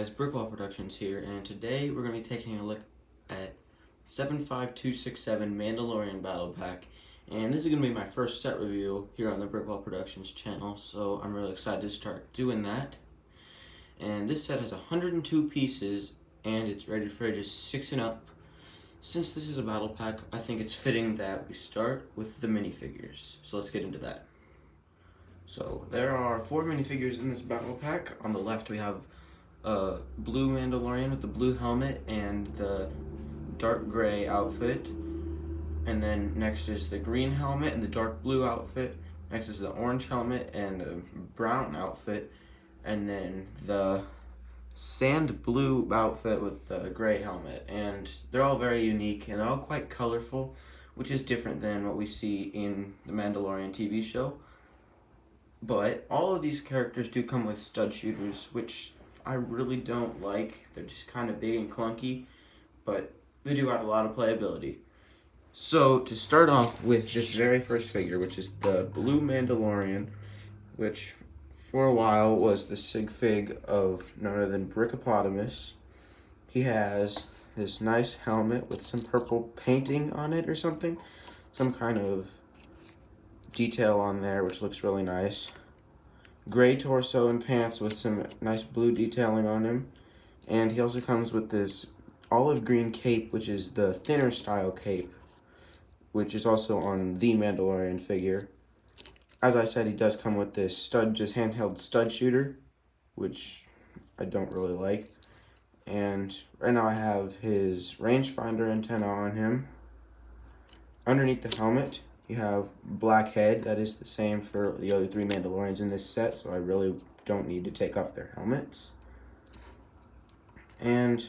guys, Brickwall Productions here, and today we're going to be taking a look at 75267 Mandalorian Battle Pack. And this is going to be my first set review here on the Brickwall Productions channel, so I'm really excited to start doing that. And this set has 102 pieces, and it's rated for ages 6 and up. Since this is a battle pack, I think it's fitting that we start with the minifigures. So let's get into that. So there are 4 minifigures in this battle pack. On the left we have a blue Mandalorian with the blue helmet and the dark gray outfit. And then next is the green helmet and the dark blue outfit. Next is the orange helmet and the brown outfit. And then the sand blue outfit with the gray helmet. And they're all very unique and they're all quite colorful, which is different than what we see in the Mandalorian TV show. But all of these characters do come with stud shooters, which I really don't like. They're just kind of big and clunky, but they do add a lot of playability. So to start off with this very first figure, which is the blue Mandalorian, which for a while was the sig fig of none other than Brickopotamus. He has this nice helmet with some purple painting on it or something. Some kind of detail on there, which looks really nice. Gray torso and pants with some nice blue detailing on him. And he also comes with this olive green cape, which is the thinner style cape, which is also on the Mandalorian figure. As I said, he does come with this handheld stud shooter, which I don't really like. And right now I have his rangefinder antenna on him. Underneath the helmet, you have black head. That is the same for the other 3 Mandalorians in this set, so I really don't need to take off their helmets. And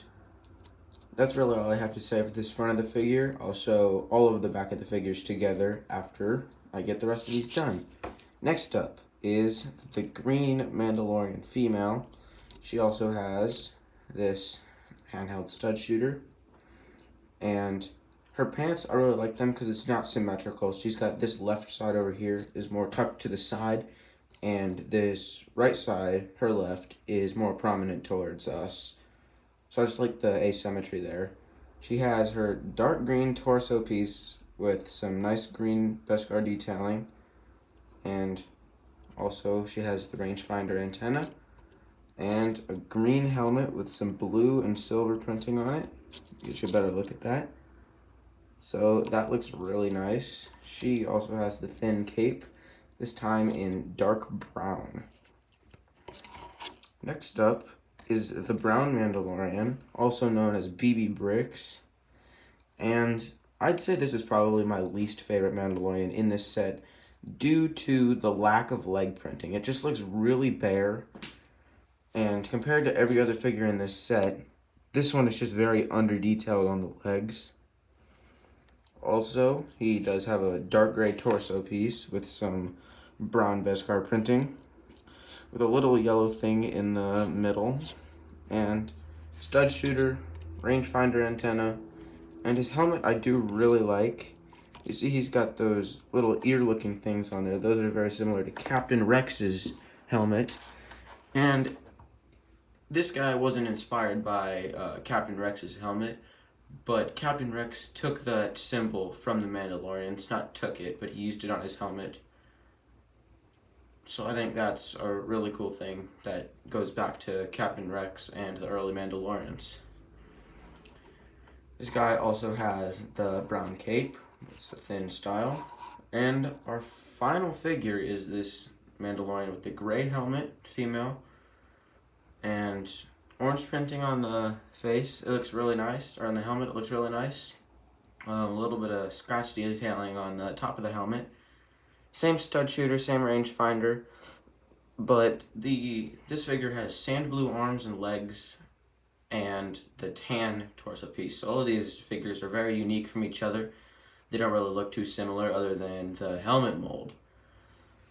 that's really all I have to say for this front of the figure. I'll show all of the back of the figures together after I get the rest of these done. Next up is the green Mandalorian female. She also has this handheld stud shooter. And her pants, I really like them because it's not symmetrical. She's got this left side over here is more tucked to the side, and this right side, her left, is more prominent towards us. So I just like the asymmetry there. She has her dark green torso piece with some nice green Beskar detailing, and also she has the rangefinder antenna, and a green helmet with some blue and silver printing on it. Get you a better look at that. So that looks really nice. She also has the thin cape, this time in dark brown. Next up is the brown Mandalorian, also known as BB Bricks. And I'd say this is probably my least favorite Mandalorian in this set due to the lack of leg printing. It just looks really bare. And compared to every other figure in this set, this one is just very under-detailed on the legs. Also, he does have a dark gray torso piece with some brown Beskar printing, with a little yellow thing in the middle, and stud shooter, rangefinder antenna, and his helmet I do really like. You see he's got those little ear-looking things on there. Those are very similar to Captain Rex's helmet, and this guy wasn't inspired by Captain Rex's helmet, but Captain Rex took that symbol from the Mandalorians. Not took it, but he used it on his helmet. So I think that's a really cool thing that goes back to Captain Rex and the early Mandalorians. This guy also has the brown cape. It's a thin style. And our final figure is this Mandalorian with the gray helmet, female, and orange printing on the face. It looks really nice, or on the helmet it looks really nice. A little bit of scratch detailing on the top of the helmet. Same stud shooter, same rangefinder, but this figure has sand blue arms and legs and the tan torso piece. So all of these figures are very unique from each other. They don't really look too similar other than the helmet mold.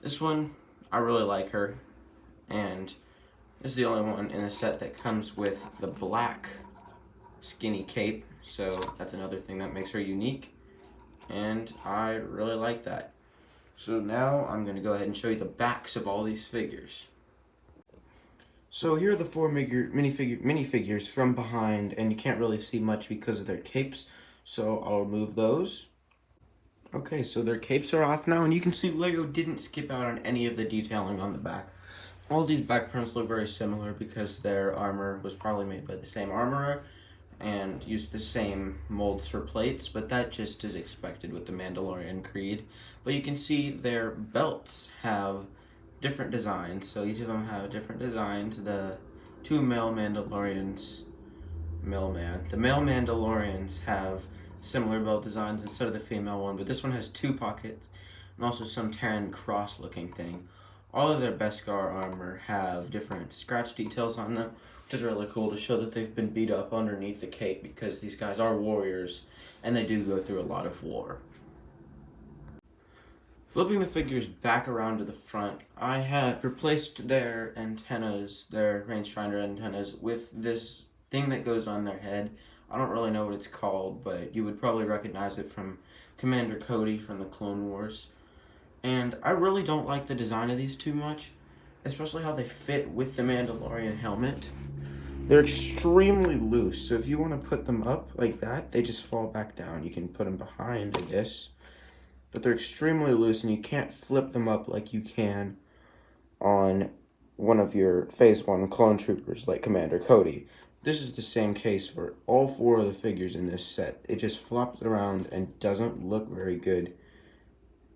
This one, I really like her, and this is the only one in the set that comes with the black skinny cape, so that's another thing that makes her unique, and I really like that. So now I'm going to go ahead and show you the backs of all these figures. So here are the four minifigures from behind, and you can't really see much because of their capes, so I'll remove those. Okay, so their capes are off now, and you can see Lego didn't skip out on any of the detailing on the back. All these back prints look very similar because their armor was probably made by the same armorer and used the same molds for plates, but that just is expected with the Mandalorian Creed. But you can see their belts have different designs, so each of them have different designs. The two male Mandalorians, the male Mandalorians have similar belt designs instead of the female one, but this one has two pockets and also some tan cross looking thing. All of their Beskar armor have different scratch details on them, which is really cool to show that they've been beat up underneath the cape because these guys are warriors and they do go through a lot of war. Flipping the figures back around to the front, I have replaced their antennas, their rangefinder antennas, with this thing that goes on their head. I don't really know what it's called, but you would probably recognize it from Commander Cody from the Clone Wars. And I really don't like the design of these too much, especially how they fit with the Mandalorian helmet. They're extremely loose, so if you want to put them up like that, they just fall back down. You can put them behind, I guess. But they're extremely loose, and you can't flip them up like you can on one of your Phase 1 clone troopers like Commander Cody. This is the same case for all four of the figures in this set. It just flops around and doesn't look very good.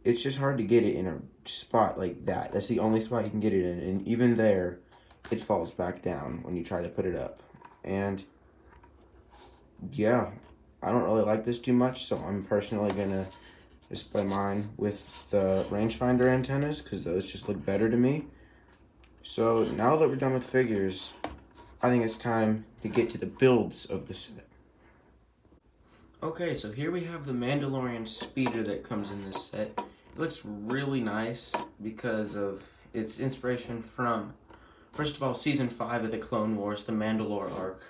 It's just hard to get it in a spot like that. That's the only spot you can get it in, and even there, it falls back down when you try to put it up. And yeah, I don't really like this too much, so I'm personally gonna display mine with the rangefinder antennas because those just look better to me. So now that we're done with figures, I think it's time to get to the builds of the set. Okay, so here we have the Mandalorian speeder that comes in this set. It looks really nice because of its inspiration from, first of all, Season 5 of the Clone Wars, the Mandalore arc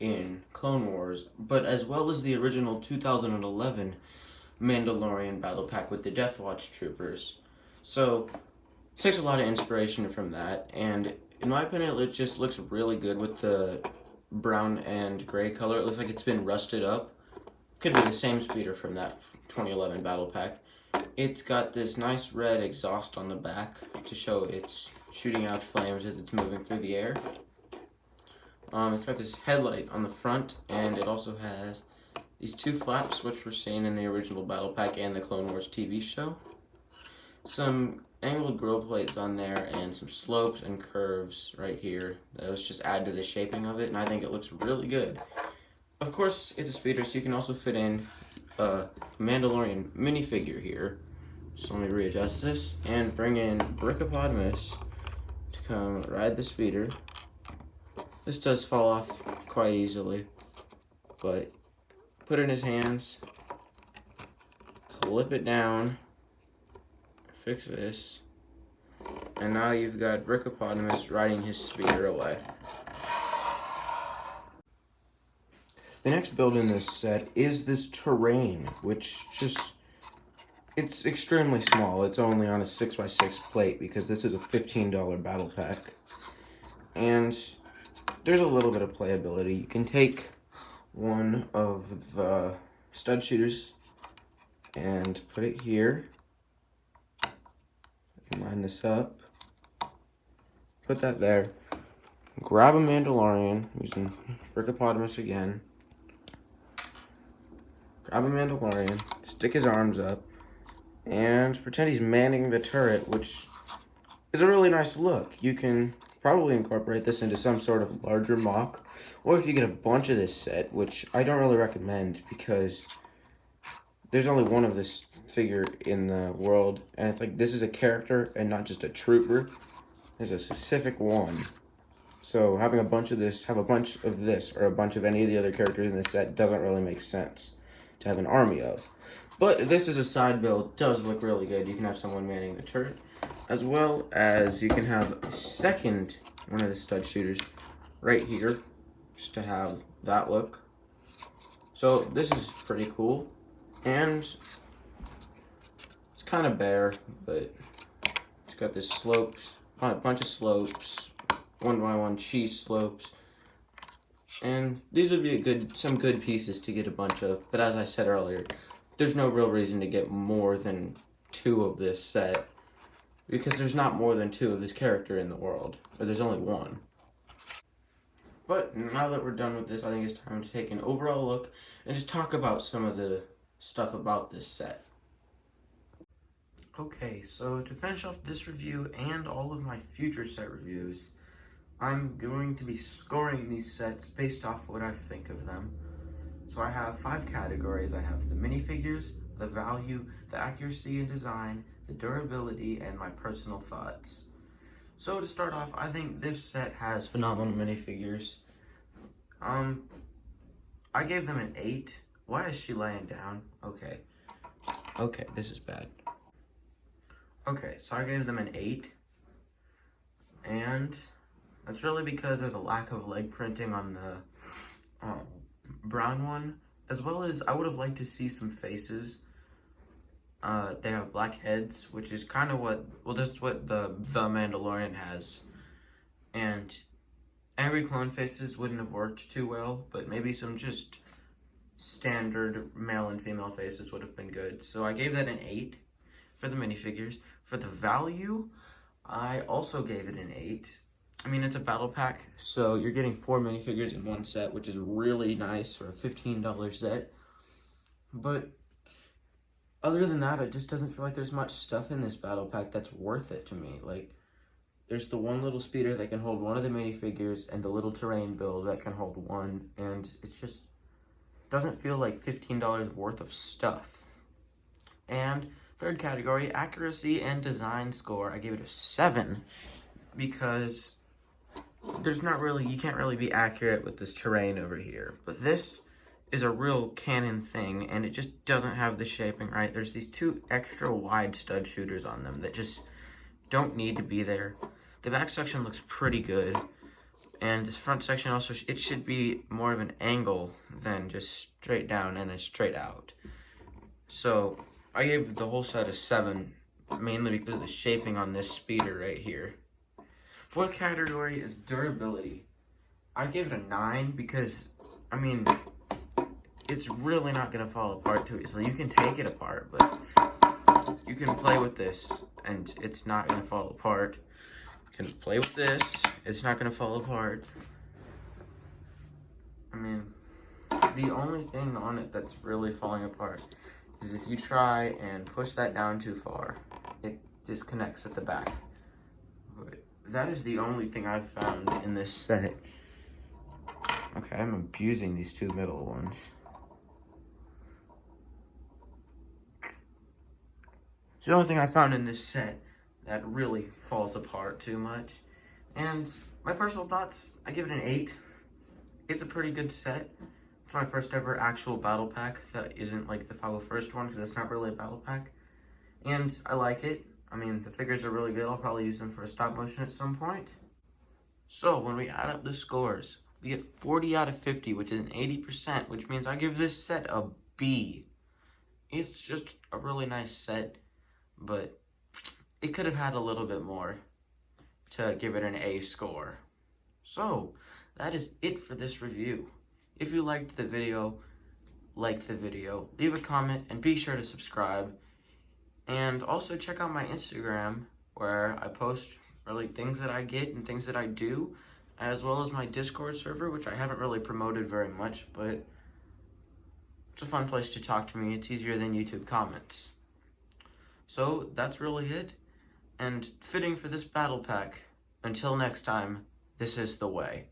in Clone Wars, but as well as the original 2011 Mandalorian battle pack with the Death Watch troopers. So it takes a lot of inspiration from that, and in my opinion it just looks really good with the brown and gray color. It looks like it's been rusted up. Could be the same speeder from that 2011 battle pack. It's got this nice red exhaust on the back to show it's shooting out flames as it's moving through the air. It's got this headlight on the front, and it also has these two flaps, which were seen in the original battle pack and the Clone Wars TV show. Some angled grill plates on there and some slopes and curves right here. Those just add to the shaping of it, and I think it looks really good. Of course, it's a speeder, so you can also fit in a Mandalorian minifigure here. So let me readjust this and bring in Brickopotamus to come ride the speeder. This does fall off quite easily, but put it in his hands, clip it down, fix this, and now you've got Brickopotamus riding his speeder away. The next build in this set is this terrain, which it's extremely small. It's only on a 6x6 plate because this is a $15 battle pack. And there's a little bit of playability. You can take one of the stud shooters and put it here. I can line this up. Put that there. Grab a Mandalorian, using Brickopotamus again. Grab a Mandalorian, stick his arms up, and pretend he's manning the turret, which is a really nice look. You can probably incorporate this into some sort of larger mock, or if you get a bunch of this set, which I don't really recommend because there's only one of this figure in the world, and it's like this is a character and not just a trooper. There's a specific one. So having a bunch of this, or a bunch of any of the other characters in this set doesn't really make sense to have an army of. But this is a side build, it does look really good. You can have someone manning the turret, as well as you can have a second one of the stud shooters right here, just to have that look. So this is pretty cool, and it's kind of bare, but it's got this slopes, a bunch of slopes, 1x1 cheese slopes. And these would be some good pieces to get a bunch of, but as I said earlier, there's no real reason to get more than 2 of this set, because there's not more than 2 of this character in the world, or there's only 1. But now that we're done with this, I think it's time to take an overall look and just talk about some of the stuff about this set. Okay, so to finish off this review and all of my future set reviews, I'm going to be scoring these sets based off what I think of them. So I have 5 categories. I have the minifigures, the value, the accuracy and design, the durability, and my personal thoughts. So to start off, I think this set has phenomenal minifigures. I gave them an 8. Why is she laying down? Okay, this is bad. Okay, so I gave them an 8. And that's really because of the lack of leg printing on the brown one, as well as I would have liked to see some faces. They have black heads, which is kind of that's what the Mandalorian has. And angry clone faces wouldn't have worked too well, but maybe some just standard male and female faces would have been good. So I gave that an 8 for the minifigures. For the value, I also gave it an 8. I mean, it's a battle pack, so you're getting 4 minifigures in one set, which is really nice for a $15 set. But other than that, it just doesn't feel like there's much stuff in this battle pack that's worth it to me. Like, there's the one little speeder that can hold one of the minifigures and the little terrain build that can hold one, and it just doesn't feel like $15 worth of stuff. And third category, accuracy and design score, I gave it a 7 because you can't really be accurate with this terrain over here. But this is a real canon thing, and it just doesn't have the shaping right. There's these 2 extra wide stud shooters on them that just don't need to be there. The back section looks pretty good, and this front section also, it should be more of an angle than just straight down and then straight out. So I gave the whole set a 7, mainly because of the shaping on this speeder right here. Fourth category is durability. I gave it a 9 because, I mean, it's really not going to fall apart too easily. You can take it apart, but you can play with this and it's not going to fall apart. You can play with this, it's not going to fall apart. I mean, the only thing on it that's really falling apart is if you try and push that down too far, it disconnects at the back. But that is the only thing I've found in this set. Okay, I'm abusing these 2 middle ones. It's the only thing I found in this set that really falls apart too much. And my personal thoughts, I give it an 8. It's a pretty good set. It's my first ever actual battle pack that isn't like the 501st one, because it's not really a battle pack. And I like it. I mean, the figures are really good. I'll probably use them for a stop motion at some point. So when we add up the scores, we get 40 out of 50, which is an 80%, which means I give this set a B. It's just a really nice set, but it could have had a little bit more to give it an A score. So that is it for this review. If you liked the video, like the video, leave a comment, and be sure to subscribe. And also check out my Instagram, where I post really things that I get and things that I do, as well as my Discord server, which I haven't really promoted very much, but it's a fun place to talk to me. It's easier than YouTube comments. So that's really it, and fitting for this battle pack. Until next time, this is the way.